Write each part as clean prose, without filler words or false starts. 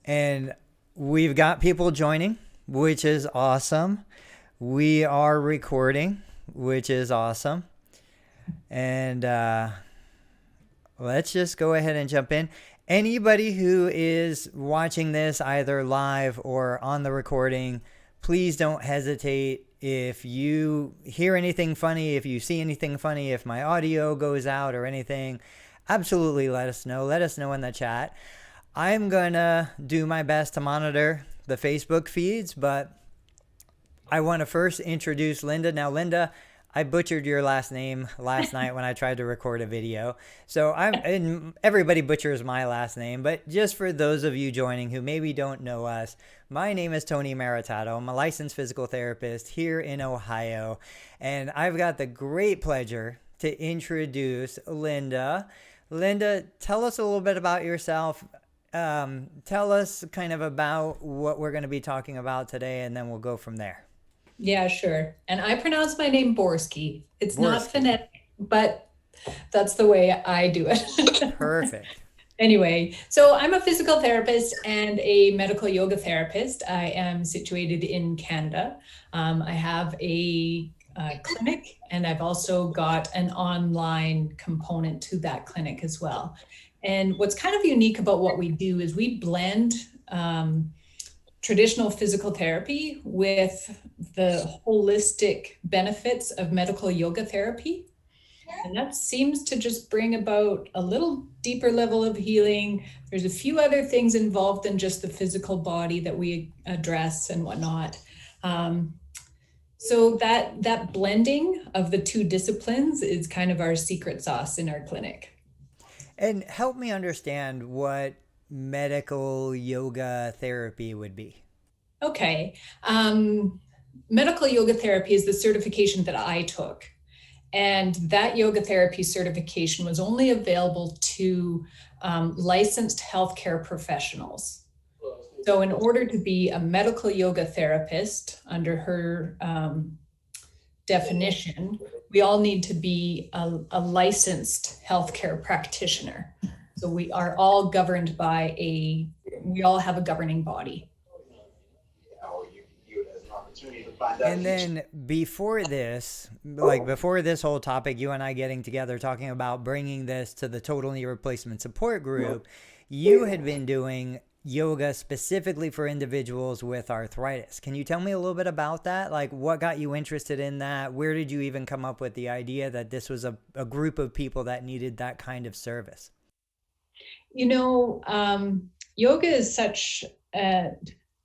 And we've got people joining, which is awesome. We are recording, which is awesome. And let's just go ahead and jump in. Anybody who is watching this either live or on the recording, please don't hesitate. If you hear anything funny, if you see anything funny, if my audio goes out or anything, absolutely let us know. Let us know in the chat. I'm going to do my best to monitor the Facebook feeds, but I want to first introduce Linda. Now, Linda, I butchered your last name last night when I tried to record a video. So and everybody butchers my last name, but just for those of you joining who maybe don't know us, my name is Tony Maritato. I'm a licensed physical therapist here in Ohio, and I've got the great pleasure to introduce Linda. Linda, tell us a little bit about yourself. Tell us kind of about what we're going to be talking about today, and then we'll go from there. Yeah, sure. And I pronounce my name Borski. It's not phonetic, but that's the way I do it. Perfect. Anyway, so I'm a physical therapist and a medical yoga therapist. I am situated in Canada. I have a clinic, and I've also got an online component to that clinic as well. And what's kind of unique about what we do is we blend traditional physical therapy with the holistic benefits of medical yoga therapy. And that seems to just bring about a little deeper level of healing. There's a few other things involved than just the physical body that we address and whatnot. So that blending of the two disciplines is kind of our secret sauce in our clinic. And help me understand what medical yoga therapy would be. Okay. Medical yoga therapy is the certification that I took. And that yoga therapy certification was only available to licensed healthcare professionals. So in order to be a medical yoga therapist under her definition, we all need to be a licensed healthcare practitioner. So we are all governed by we all have a governing body. And then before this whole topic, you and I getting together, talking about bringing this to the Total Knee Replacement Support Group, you had been doing yoga specifically for individuals with arthritis. Can you tell me a little bit about that? Like, what got you interested in that? Where did you even come up with the idea that this was a group of people that needed that kind of service? You know, yoga is such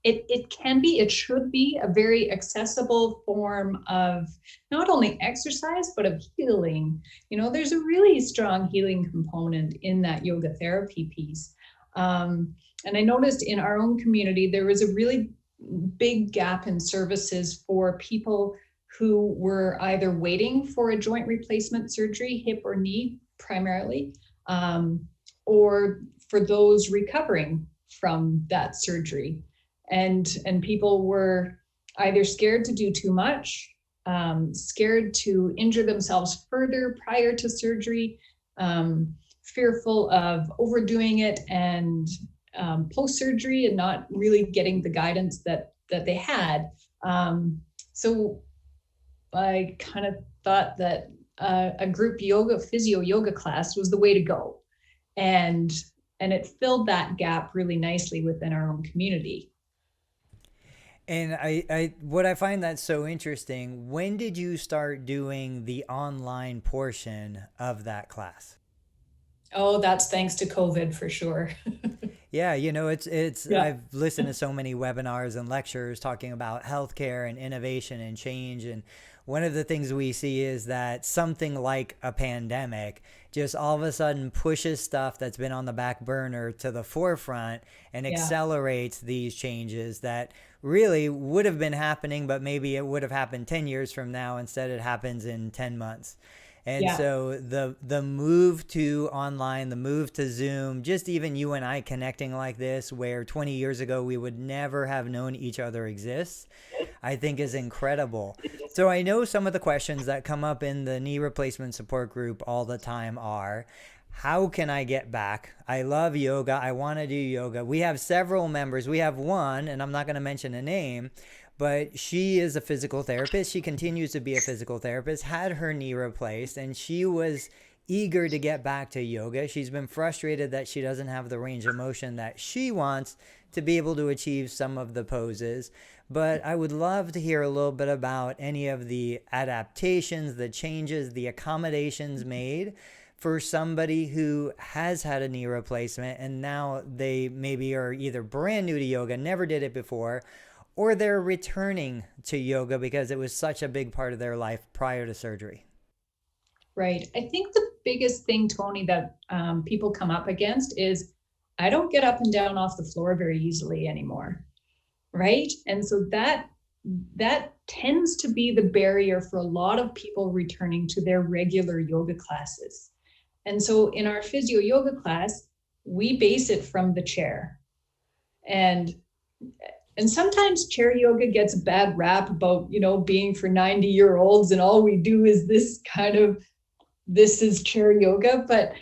it should be a very accessible form of not only exercise, but of healing. You know, there's a really strong healing component in that yoga therapy piece. And I noticed in our own community, there was a really big gap in services for people who were either waiting for a joint replacement surgery, hip or knee primarily, or for those recovering from that surgery. And people were either scared to do too much, scared to injure themselves further prior to surgery, fearful of overdoing it and post-surgery and not really getting the guidance that they had. So I kind of thought that a group physio yoga class was the way to go. And it filled that gap really nicely within our own community. And I what I find that's so interesting, when did you start doing the online portion of that class? Oh, that's thanks to COVID for sure. Yeah, you know, I've listened to so many webinars and lectures talking about healthcare and innovation and change. And one of the things we see is that something like a pandemic just all of a sudden pushes stuff that's been on the back burner to the forefront and accelerates these changes that really would have been happening, but maybe it would have happened 10 years from now. Instead, it happens in 10 months. And so the move to online, the move to Zoom, just even you and I connecting like this, where 20 years ago we would never have known each other exists, I think is incredible. So I know some of the questions that come up in the knee replacement support group all the time are, how can I get back? I love yoga. I want to do yoga. We have several members. We have one, and I'm not going to mention a name, but she is a physical therapist. She continues to be a physical therapist, had her knee replaced, and she was eager to get back to yoga. She's been frustrated that she doesn't have the range of motion that she wants to be able to achieve some of the poses. But I would love to hear a little bit about any of the adaptations, the changes, the accommodations made for somebody who has had a knee replacement and now they maybe are either brand new to yoga, never did it before, or they're returning to yoga because it was such a big part of their life prior to surgery. Right. I think the biggest thing, Tony, that people come up against is I don't get up and down off the floor very easily anymore. Right. And so that tends to be the barrier for a lot of people returning to their regular yoga classes. And so in our physio yoga class, we base it from the chair. And sometimes chair yoga gets a bad rap about, being for 90-year-olds and all we do is this is chair yoga. But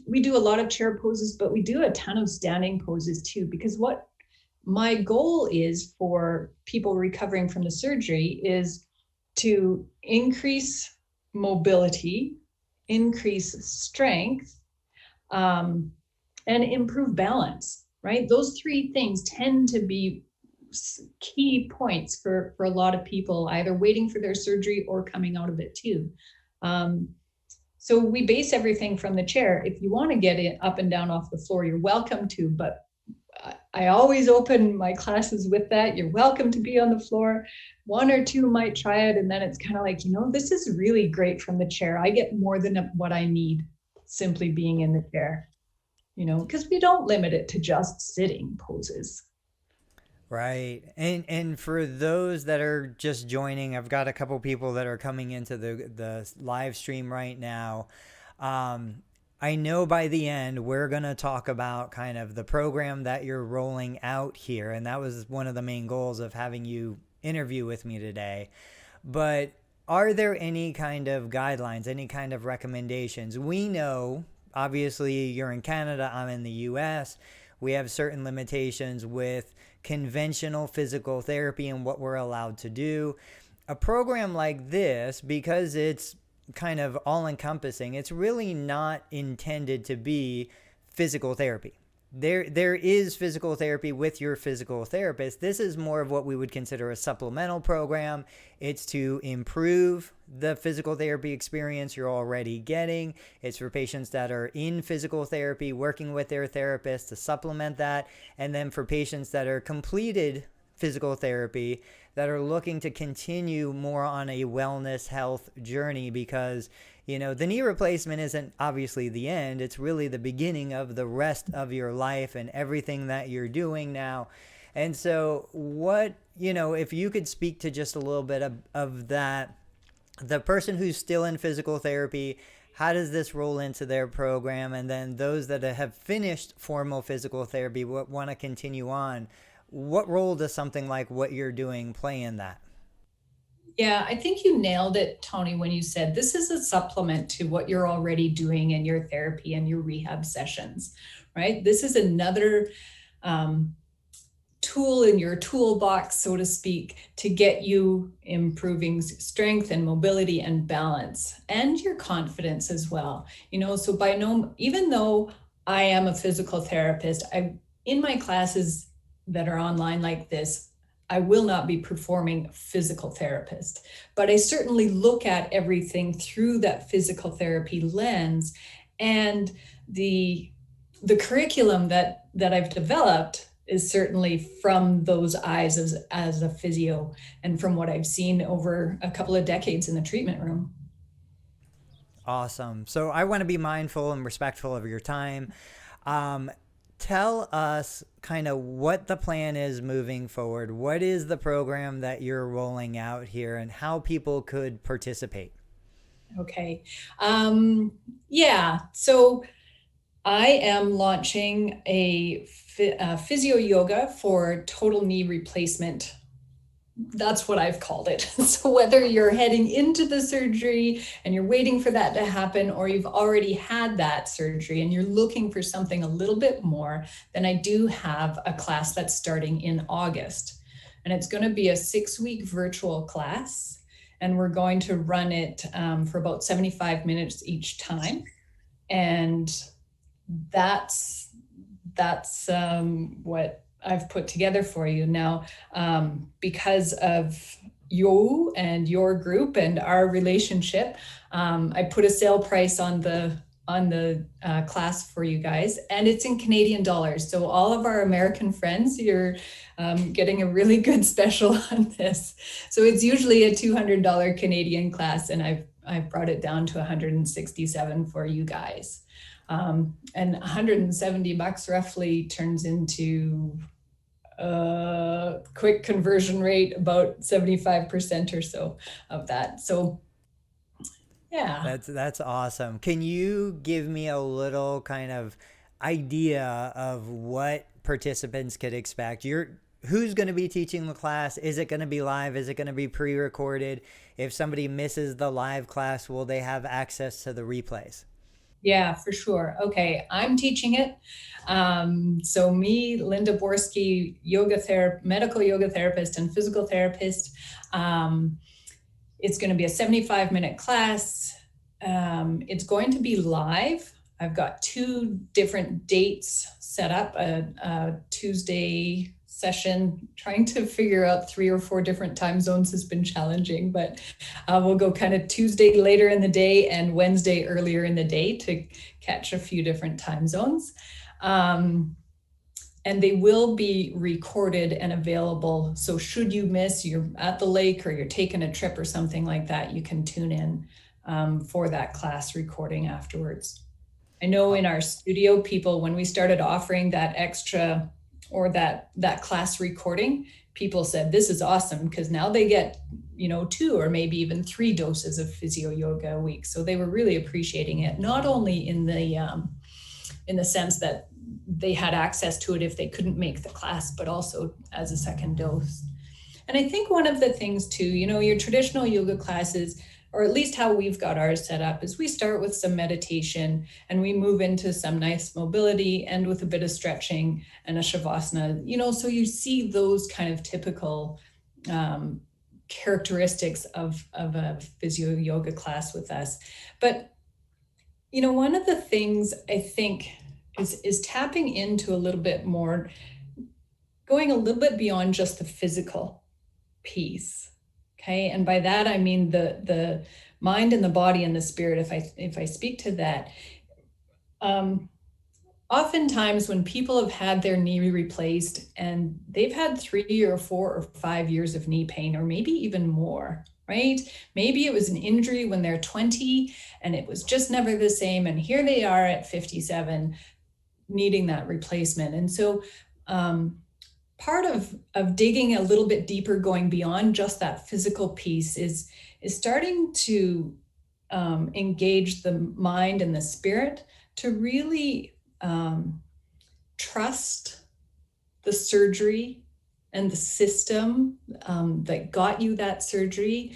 we do a lot of chair poses, but we do a ton of standing poses too, because what my goal is for people recovering from the surgery is to increase mobility, increase strength, and improve balance, right? Those three things tend to be key points for a lot of people, either waiting for their surgery or coming out of it too. So we base everything from the chair. If you want to get it up and down off the floor, you're welcome to, but I always open my classes with that. You're welcome to be on the floor. One or two might try it. And then it's kind of like, this is really great from the chair. I get more than what I need simply being in the chair, because we don't limit it to just sitting poses. Right. And for those that are just joining, I've got a couple people that are coming into the live stream right now. I know by the end, we're going to talk about kind of the program that you're rolling out here. And that was one of the main goals of having you interview with me today. But are there any kind of guidelines, any kind of recommendations? We know, obviously, you're in Canada, I'm in the US. We have certain limitations with conventional physical therapy and what we're allowed to do. A program like this, because it's kind of all-encompassing, it's really not intended to be physical therapy. There is physical therapy with your physical therapist. This is more of what we would consider a supplemental program. It's to improve the physical therapy experience you're already getting. It's for patients that are in physical therapy, working with their therapist to supplement that. And then for patients that are completed physical therapy that are looking to continue more on a wellness health journey, because the knee replacement isn't obviously the end. It's really the beginning of the rest of your life and everything that you're doing now. And so if you could speak to just a little bit of that, the person who's still in physical therapy, how does this roll into their program? And then those that have finished formal physical therapy, want to continue on, what role does something like what you're doing play in that? Yeah, I think you nailed it, Tony, when you said this is a supplement to what you're already doing in your therapy and your rehab sessions, right? This is another tool in your toolbox, so to speak, to get you improving strength and mobility and balance and your confidence as well. So even though I am a physical therapist, in my classes that are online like this, I will not be performing physical therapist, but I certainly look at everything through that physical therapy lens, and the curriculum that I've developed is certainly from those eyes as a physio and from what I've seen over a couple of decades in the treatment room. Awesome. So I want to be mindful and respectful of your time. Tell us kind of what the plan is moving forward. What is the program that you're rolling out here and how people could participate? Okay. So I am launching a physio yoga for total knee replacement That's what I've called it. So whether you're heading into the surgery and you're waiting for that to happen, or you've already had that surgery and you're looking for something a little bit more, then I do have a class that's starting in August. And it's going to be a 6-week virtual class. And we're going to run it for about 75 minutes each time. And that's what I've put together for you now, because of you and your group and our relationship. I put a sale price on the class for you guys, and it's in Canadian dollars. So all of our American friends, you're getting a really good special on this. So it's usually a $200 Canadian class, and I've brought it down to $167 for you guys. And $170 roughly turns into a quick conversion rate, about 75% or so of that. So yeah. That's awesome. Can you give me a little kind of idea of what participants could expect? Who's going to be teaching the class? Is it going to be live? Is it going to be pre-recorded? If somebody misses the live class, will they have access to the replays? Yeah, for sure. Okay, I'm teaching it. So me, Linda Borski, medical yoga therapist and physical therapist. It's going to be a 75-minute class. It's going to be live. I've got 2 different dates set up, a Tuesday session. Trying to figure out 3 or 4 different time zones has been challenging, but we'll go kind of Tuesday later in the day and Wednesday earlier in the day to catch a few different time zones. And they will be recorded and available. So should you miss, you're at the lake or you're taking a trip or something like that, you can tune in for that class recording afterwards. I know in our studio, people, when we started offering that extra or that class recording, people said, this is awesome, because now they get, 2 or maybe even 3 doses of physio yoga a week. So they were really appreciating it, not only in the sense that they had access to it if they couldn't make the class, but also as a second dose. And I think one of the things too, your traditional yoga classes, or at least how we've got ours set up, is we start with some meditation and we move into some nice mobility and with a bit of stretching and a shavasana, so you see those kind of typical characteristics of a physio yoga class with us. But, one of the things I think is tapping into a little bit more, going a little bit beyond just the physical piece. Okay. And by that, I mean the mind and the body and the spirit. If I speak to that, oftentimes when people have had their knee replaced and they've had 3 or 4 or 5 years of knee pain, or maybe even more, right? Maybe it was an injury when they're 20 and it was just never the same. And here they are at 57 needing that replacement. And so part of digging a little bit deeper, going beyond just that physical piece, is starting to engage the mind and the spirit to really trust the surgery and the system that got you that surgery.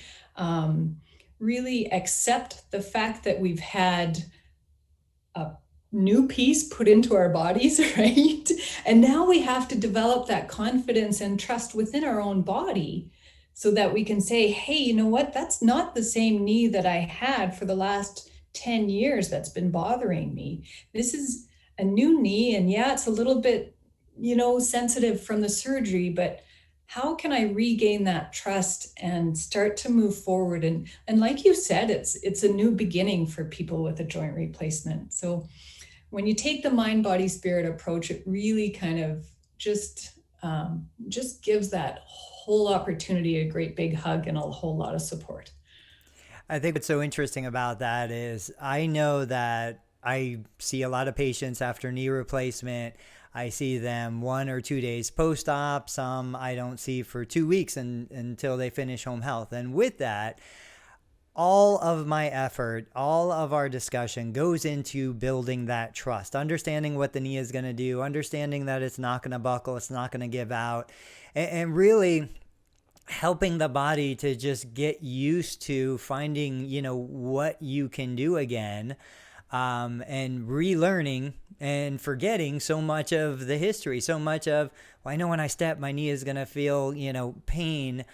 Really accept the fact that we've had a new piece put into our bodies, right? And now we have to develop that confidence and trust within our own body so that we can say, hey, you know what? That's not the same knee that I had for the last 10 years that's been bothering me. This is a new knee. And yeah, it's a little bit, sensitive from the surgery, but how can I regain that trust and start to move forward? And like you said, it's a new beginning for people with a joint replacement. So when you take the mind, body, spirit approach, it really kind of just gives that whole opportunity a great big hug and a whole lot of support. I think what's so interesting about that is I know that I see a lot of patients after knee replacement. I see them 1 or 2 days post-op. Some I don't see for 2 weeks until they finish home health. And with that, all of my effort, all of our discussion goes into building that trust, understanding what the knee is going to do, understanding that it's not going to buckle, it's not going to give out. And really, helping the body to just get used to finding, what you can do again, and relearning and forgetting so much of the history, so much of, well, I know when I step, my knee is going to feel, pain.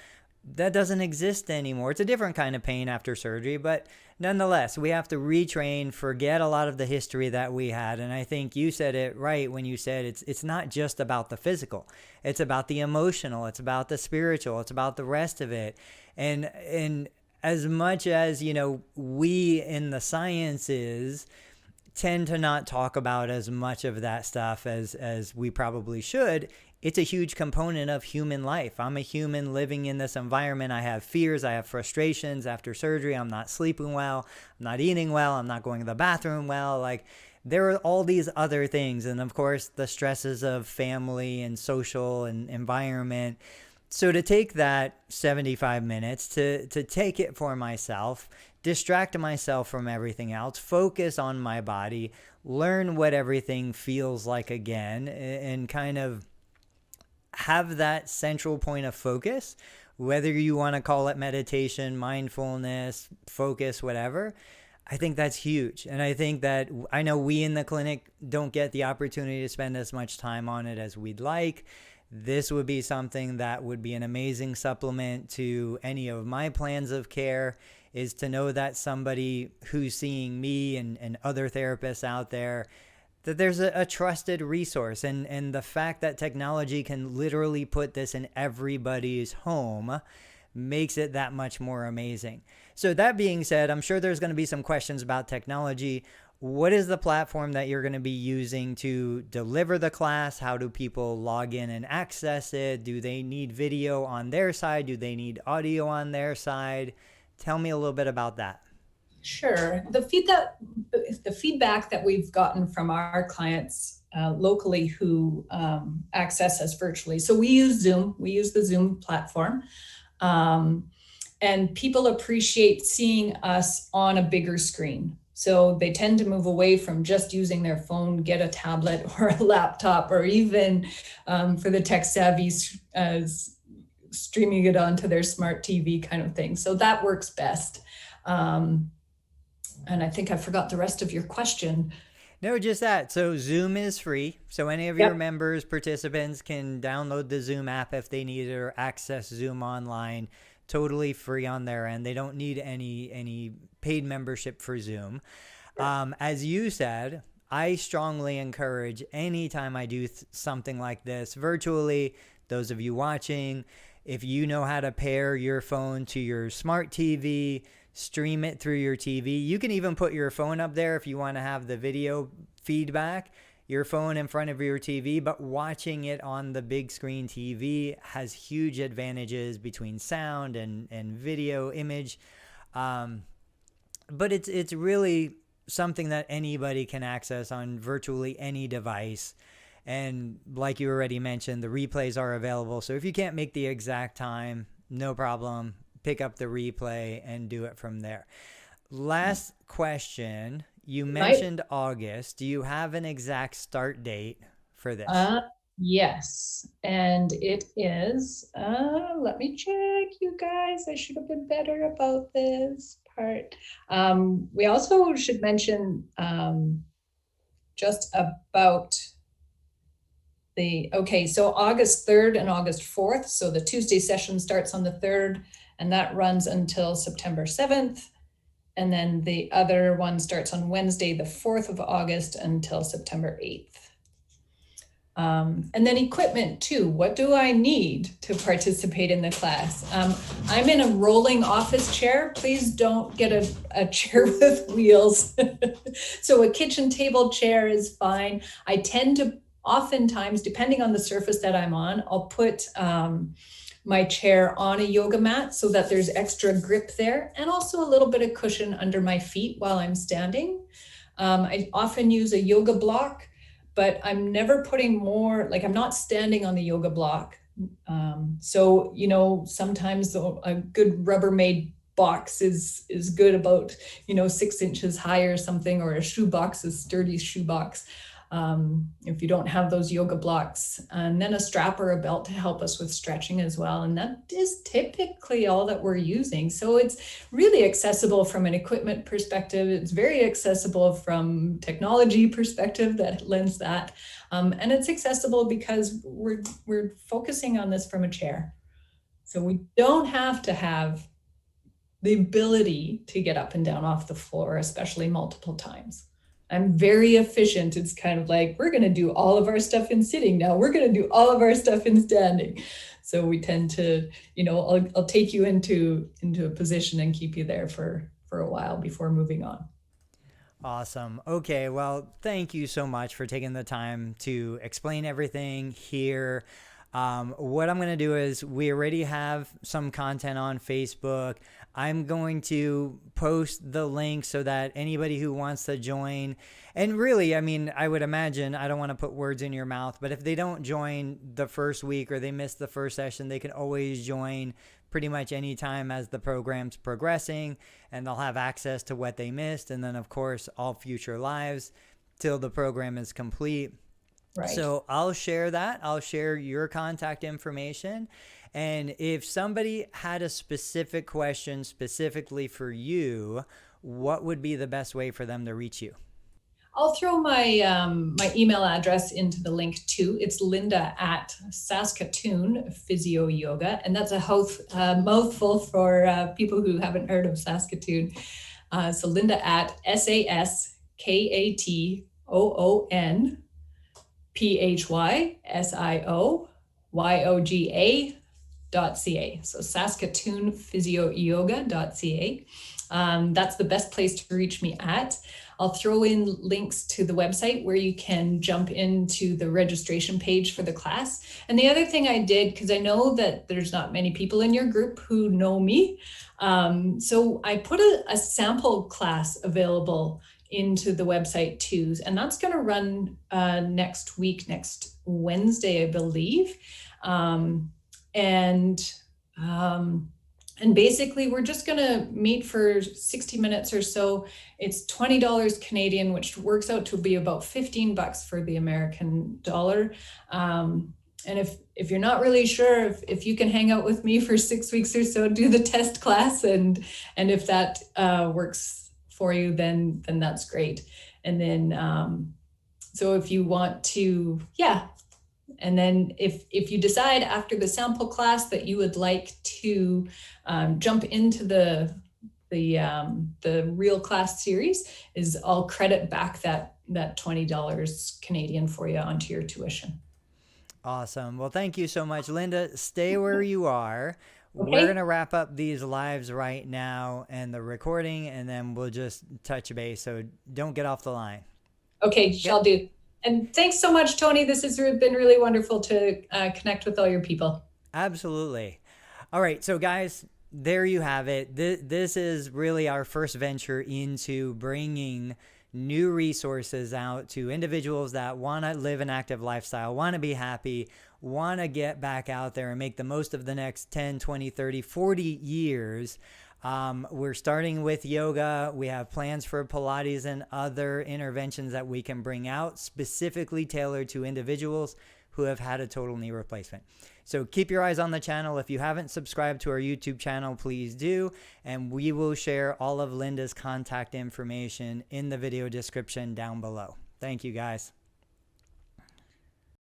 That doesn't exist anymore. It's a different kind of pain after surgery, but nonetheless, we have to retrain, forget a lot of the history that we had. And I think you said it right when you said it's not just about the physical. It's about the emotional, it's about the spiritual, it's about the rest of it. And as much as, we in the sciences tend to not talk about as much of that stuff as we probably should, it's a huge component of human life. I'm a human living in this environment. I have fears, I have frustrations after surgery. I'm not sleeping well, I'm not eating well, I'm not going to the bathroom well. Like, there are all these other things. And of course, the stresses of family and social and environment. So to take that 75 minutes, to take it for myself, distract myself from everything else, focus on my body, learn what everything feels like again, and kind of have that central point of focus, whether you want to call it meditation, mindfulness, focus, whatever. I think that's huge. And I think that, I know we in the clinic don't get the opportunity to spend as much time on it as we'd like. This would be something that would be an amazing supplement to any of my plans of care, is to know that somebody who's seeing me and other therapists out there, that there's a trusted resource. And the fact that technology can literally put this in everybody's home makes it that much more amazing. So that being said, I'm sure there's going to be some questions about technology. What is the platform that you're going to be using to deliver the class? How do people log in and access it? Do they need video on their side? Do they need audio on their side? Tell me a little bit about that. Sure. The feedback that we've gotten from our clients locally who access us virtually. So we use Zoom. We use the Zoom platform. And people appreciate seeing us on a bigger screen. So they tend to move away from just using their phone, get a tablet or a laptop, or even for the tech savvy, streaming it onto their smart TV kind of thing. So that works best. And I think I forgot the rest of your question. No, just that. So Zoom is free. So any of your members, participants can download the Zoom app if they need it, or access Zoom online, totally free on their end. They don't need any paid membership for Zoom. As you said, I strongly encourage, anytime I do something like this virtually, those of you watching, if you know how to pair your phone to your smart TV, stream it through your TV. You can even put your phone up there if you want to have the video feedback, your phone in front of your TV, but watching it on the big screen TV has huge advantages between sound and video image. But it's really something that anybody can access on virtually any device. And like you already mentioned, the replays are available. So if you can't make the exact time, no problem. Pick up the replay and do it from there. Last question. You mentioned August. Do you have an exact start date for this? Yes. And it is, let me check, you guys. I should have been better about this part. We also should mention just about so August 3rd and August 4th. So the Tuesday session starts on the 3rd, and that runs until September 7th. And then the other one starts on Wednesday, the 4th of August, until September 8th. And then equipment too. What do I need to participate in the class? I'm in a rolling office chair. Please don't get a chair with wheels. So a kitchen table chair is fine. I tend to, oftentimes, depending on the surface that I'm on, I'll put my chair on a yoga mat so that there's extra grip there, and also a little bit of cushion under my feet while I'm standing. I often use a yoga block, but I'm never putting more, like I'm not standing on the yoga block. So, sometimes a good Rubbermaid box is good, about, 6 inches high or something, or a shoe box, a sturdy shoe box. if you don't have those yoga blocks, and then a strap or a belt to help us with stretching as well. And that is typically all that we're using. So it's really accessible from an equipment perspective. It's very accessible from technology perspective that lends that. And it's accessible because we're focusing on this from a chair. So we don't have to have the ability to get up and down off the floor, especially multiple times. I'm very efficient. It's kind of like, we're going to do all of our stuff in sitting now. We're going to do all of our stuff in standing. So we tend to, I'll take you into a position and keep you there for a while before moving on. Awesome. Okay. Well, thank you so much for taking the time to explain everything here. What I'm going to do is we already have some content on Facebook. I'm going to post the link so that anybody who wants to join, and really, I mean, I would imagine, I don't want to put words in your mouth, but if they don't join the first week or they miss the first session, they can always join pretty much any time as the program's progressing, and they'll have access to what they missed. And then of course, all future lives till the program is complete. Right. So I'll share that. I'll share your contact information. And if somebody had a specific question specifically for you, what would be the best way for them to reach you? I'll throw my my email address into the link too. It's Linda at Saskatoon Physio Yoga, and that's a mouthful for people who haven't heard of Saskatoon. So Linda at SASKATOON PHYSIOYOGA.ca. So SaskatoonPhysioYoga.ca. That's the best place to reach me at. I'll throw in links to the website where you can jump into the registration page for the class. And the other thing I did, because I know that there's not many people in your group who know me, so I put a sample class available into the website too. And that's going to run next Wednesday, I believe. And basically, we're just going to meet for 60 minutes or so. It's $20 Canadian, which works out to be about $15 for the American dollar. And if you're not really sure if you can hang out with me for 6 weeks or so, do the test class. And if that works for you, then that's great. And then, so if you want to, and then if you decide after the sample class that you would like to jump into the real class series, I'll credit back that $20 Canadian for you onto your tuition. Awesome. Well, thank you so much, Linda. Stay where you are. Okay. We're going to wrap up these lives right now and the recording, and then we'll just touch base. So don't get off the line. Okay, shall do. And thanks so much, Tony. This has been really wonderful to connect with all your people. Absolutely. All right. So guys, there you have it. This is really our first venture into bringing new resources out to individuals that want to live an active lifestyle, want to be happy, want to get back out there and make the most of the next 10, 20, 30, 40 years. We're starting with yoga. We have plans for Pilates and other interventions that we can bring out specifically tailored to individuals who have had a total knee replacement. So keep your eyes on the channel. If you haven't subscribed to our YouTube channel, please do. And we will share all of Linda's contact information in the video description down below. Thank you, guys.